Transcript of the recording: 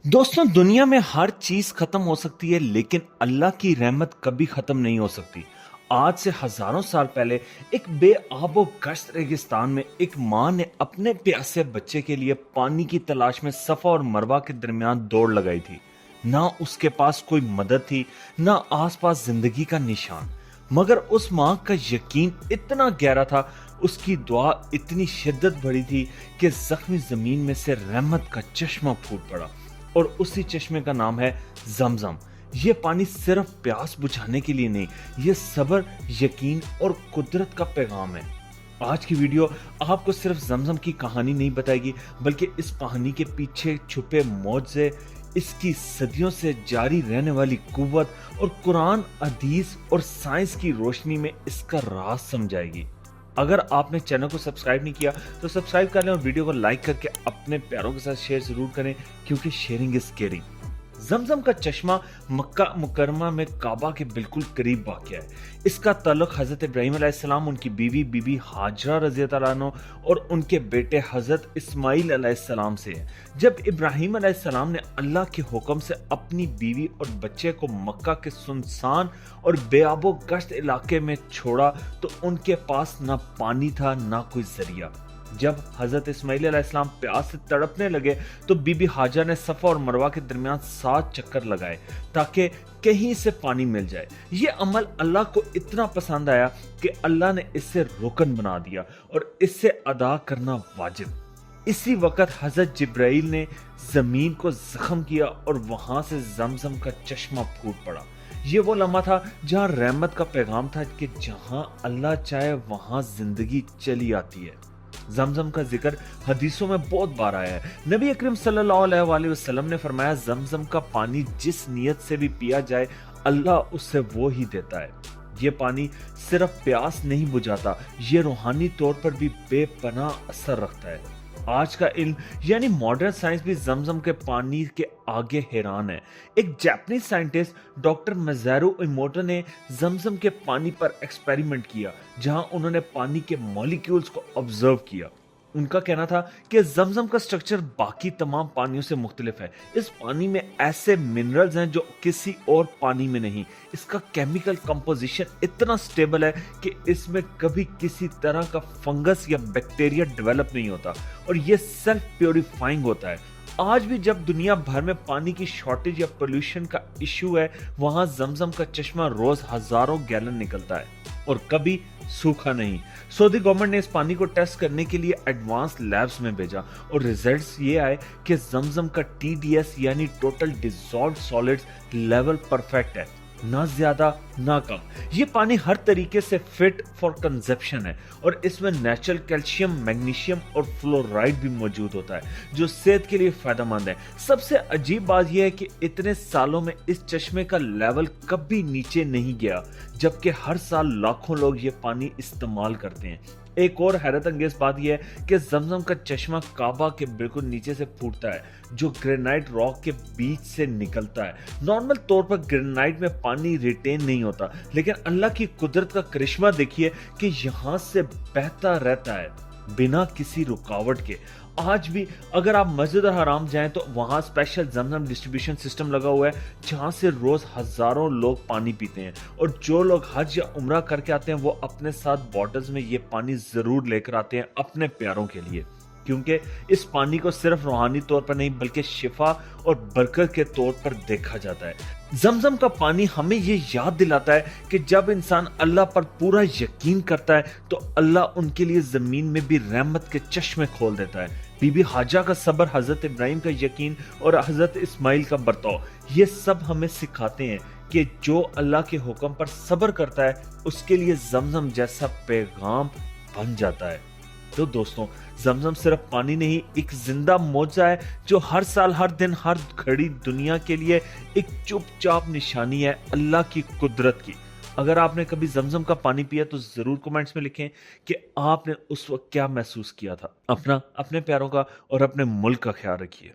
दोस्तों, दुनिया में हर चीज खत्म हो सकती है लेकिन अल्लाह की रहमत कभी खत्म नहीं हो सकती। आज से हजारों साल पहले एक बेआबो गश्त रेगिस्तान में एक माँ ने अपने प्यासे बच्चे के लिए पानी की तलाश में सफा और मरवा के दरमियान दौड़ लगाई थी। ना उसके पास कोई मदद थी, ना आसपास जिंदगी का निशान। मगर उस माँ का यकीन इतना गहरा था, उसकी दुआ इतनी शिद्दत भरी थी कि जख्मी जमीन में से रहमत का चश्मा फूट पड़ा। और उसी चश्मे का नाम है जमजम। ये पानी सिर्फ प्यास बुझाने के लिए नहीं, ये सब्र, यकीन और कुदरत का पैगाम है। आज की वीडियो आपको सिर्फ जमजम की कहानी नहीं बताएगी, बल्कि इस कहानी के पीछे छुपे मौजज़े, इसकी सदियों से जारी रहने वाली कुव्वत और कुरान, हदीस और साइंस की रोशनी में इसका राज समझाएगी। अगर आपने चैनल को सब्सक्राइब नहीं किया तो सब्सक्राइब कर लें और वीडियो को लाइक करके अपने प्यारों के साथ शेयर जरूर करें, क्योंकि शेयरिंग इज केयरिंग। जमजम का चश्मा मक्का मुकरमा में काबा के बिल्कुल करीब वाक़या है। इसका ताल्लुक हजरत इब्राहीम अलैहिस्सलाम, उनकी बीवी बीबी हाजरा रज़ी अल्लाह अन्हा और उनके बेटे हजरत इस्माइल अलैहिस्सलाम से है। जब इब्राहीम अलैहिस्सलाम ने अल्लाह के हुक्म से अपनी बीवी और बच्चे को मक्का के सुनसान और बेआबो गश्त इलाके में छोड़ा तो उनके पास ना पानी था, ना कोई जरिया। जब हजरत इस्माइल अलैहिस्सलाम प्यास से तड़पने लगे तो बीबी हाजरा ने सफा और मरवा के दरमियान 7 चक्कर लगाए ताकि कहीं से पानी मिल जाए। ये अमल अल्लाह को इतना पसंद आया कि अल्लाह ने इससे रुकन बना दिया और इससे अदा करना वाजिब। इसी वक्त हजरत जिब्राइल ने जमीन को जख्म किया और वहां से जमजम का चश्मा फूट पड़ा। ये वो लम्हा था जहां रहमत का पैगाम था कि जहां अल्लाह चाहे वहां जिंदगी चली आती है। जमजम का जिक्र हदीसों में बहुत बार आया है। नबी अकरम सल्लल्लाहु अलैहि वसल्लम ने फरमाया, जमजम का पानी जिस नियत से भी पिया जाए अल्लाह उससे वो ही देता है। ये पानी सिर्फ प्यास नहीं बुझाता, ये रूहानी तौर पर भी बेपनाह असर रखता है। आज का इल्म यानी मॉडर्न साइंस भी जमजम के पानी के आगे हैरान है। एक जापानीज साइंटिस्ट डॉक्टर मज़ारू इमोटो ने जमजम के पानी पर एक्सपेरिमेंट किया, जहां उन्होंने पानी के मॉलिक्यूल्स को ऑब्जर्व किया। उनका कहना था कि जमजम का स्ट्रक्चर बाकी तमाम पानियों से मुख्तलिफ है। इस पानी में ऐसे मिनरल्स हैं जो किसी और पानी में नहीं। इसका केमिकल कंपोजिशन इतना स्टेबल है कि इसमें कभी किसी तरह का फंगस या बैक्टीरिया डेवलप नहीं होता और ये सेल्फ प्योरीफाइंग होता है। आज भी जब दुनिया भर में पानी की शॉर्टेज या पोल्यूशन का इशू है, वहां जमजम का चश्मा रोज हजारों गैलन निकलता है और कभी सूखा नहीं। सऊदी गवर्नमेंट ने इस पानी को टेस्ट करने के लिए एडवांस लैब्स में भेजा और रिजल्ट्स ये आए कि जमजम का TDS यानी total dissolved solids level perfect है, ना ज्यादा ना कम। ये पानी हर तरीके से फिट फॉर कंजप्शन है और इसमें नेचुरल कैल्शियम, मैग्नीशियम और फ्लोराइड भी मौजूद होता है, जो सेहत के लिए फायदेमंद है। सबसे अजीब बात यह है कि इतने सालों में इस चश्मे का लेवल कभी नीचे नहीं गया, जबकि हर साल लाखों लोग ये पानी इस्तेमाल करते हैं। एक और हैरत अंगेज बात यह है कि जमजम का चश्मा काबा के बिल्कुल नीचे से फूटता है, जो ग्रेनाइट रॉक के बीच से निकलता है। नॉर्मल तौर पर ग्रेनाइट में पानी रिटेन नहीं होता, लेकिन अल्लाह की कुदरत का करिश्मा देखिए कि यहां से बहता रहता है बिना किसी रुकावट के। आज भी अगर आप मस्जिद हराम जाएं तो वहां स्पेशल जमजम डिस्ट्रीब्यूशन सिस्टम लगा हुआ है, जहां से रोज हजारों लोग पानी पीते हैं। और जो लोग हज या उम्रा करके आते हैं वो अपने साथ बॉटल्स में ये पानी जरूर लेकर आते हैं अपने प्यारों के लिए, क्योंकि इस पानी को सिर्फ रूहानी तौर पर नहीं बल्कि शिफा और बरकत के तौर पर देखा जाता है। जमजम का पानी हमें ये याद दिलाता है कि जब इंसान अल्लाह पर पूरा यकीन करता है तो अल्लाह उनके लिए जमीन में भी रहमत के चश्मे खोल देता है। बीबी हाजा का सब्र, हजरत इब्राहिम का यकीन और हजरत इस्माइल का बर्ताव, ये सब हमें सिखाते हैं कि जो अल्लाह के हुक्म पर सब्र करता है उसके लिए जमजम जैसा पैगाम बन जाता है। तो दोस्तों, जमजम सिर्फ पानी नहीं, एक जिंदा मौजज़ा है जो हर साल, हर दिन, हर घड़ी दुनिया के लिए एक चुपचाप निशानी है अल्लाह की कुदरत की। अगर आपने कभी जमजम का पानी पिया तो जरूर कमेंट्स में लिखें कि आपने उस वक्त क्या महसूस किया था। अपने प्यारों का और अपने मुल्क का ख्याल रखिए।